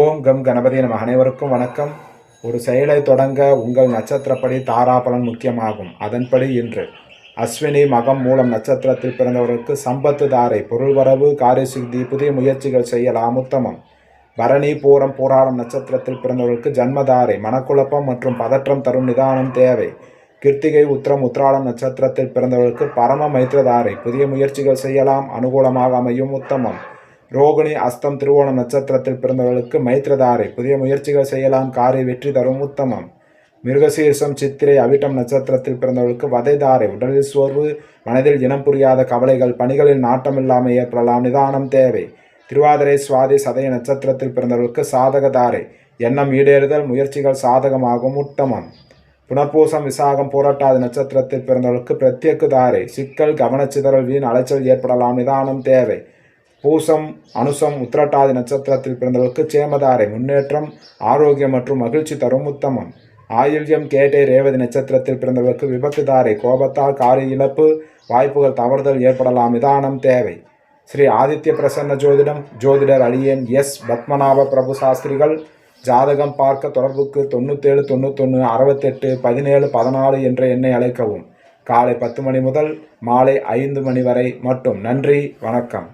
ஓம் come Ganapathi நம. அனைவருக்கும் வணக்கம். ஒரு செயலை தொடங்க உங்கள் நட்சத்திரப்படி தாராபலன் முக்கியமாகும். அதன்படி இன்று அஸ்வினி மகம் மூலம் நட்சத்திரத்தில் பிறந்தவர்களுக்கு சம்பத்து தாரை, பொருள் வரவு, காரியசித்தி, புதிய முயற்சிகள் செய்யலாம், உத்தமம். பரணி பூரம் பூராடம் நட்சத்திரத்தில் பிறந்தவர்களுக்கு ஜன்மதாரை, மனக்குழப்பம் மற்றும் பதற்றம் தரும் நிதானம் தேவை. கிருத்திகை உத்திரம் உத்திராடம் நட்சத்திரத்தில் பிறந்தவர்களுக்கு பரம மைத்திரதாரை, புதிய முயற்சிகள் செய்யலாம், அனுகூலமாக அமையும், உத்தமம். ரோகிணி அஸ்தம் திருவோணம் நட்சத்திரத்தில் பிறந்தவர்களுக்கு மைத்திரதாரை, புதிய முயற்சிகள் செய்யலாம், காரிய வெற்றி தரும், உத்தமம். மிருகசீர்ஷம் சித்திரை அவிட்டம் நட்சத்திரத்தில் பிறந்தவர்களுக்கு வதைதாரை, உடலில் சோர்வு, மனதில் இனம் புரியாத கவலைகள், பணிகளில் நாட்டமில்லாமல் ஏற்படலாம், நிதானம் தேவை. திருவாதிரை சுவாதி சதய நட்சத்திரத்தில் பிறந்தவர்களுக்கு சாதகதாரை, எண்ணம் ஈடேறுதல், முயற்சிகள் சாதகமாகும், உத்தமம். புனர்பூசம் விசாகம் போராட்டாதி நட்சத்திரத்தில் பிறந்தவர்களுக்கு பிரத்யேக தாரை, சிக்கல், கவனச்சிதறல், வீண் அலைச்சல் ஏற்படலாம், நிதானம் தேவை. பூசம் அனுசம் உத்திரட்டாதி நட்சத்திரத்தில் பிறந்தவர்களுக்கு சேமதாரை, முன்னேற்றம், ஆரோக்கியம் மற்றும் மகிழ்ச்சி தரும், உத்தமம். ஆயில்யம் கேட்டை ரேவதி நட்சத்திரத்தில் பிறந்தவர்களுக்கு விபத்து தாரை, கோபத்தால் காரிய இழப்பு, வாய்ப்புகள் தவறுதல் ஏற்படலாம், நிதானம் தேவை. ஸ்ரீ ஆதித்ய பிரசன்ன ஜோதிடம், ஜோதிடர் அடியேன் எஸ் பத்மநாப பிரபு சாஸ்திரிகள். ஜாதகம் பார்க்க தொடர்புக்கு 97 91 68 17 14 என்ற எண்ணை அழைக்கவும். காலை 10 மணி முதல் மாலை 5 மணி வரை மட்டும். நன்றி, வணக்கம்.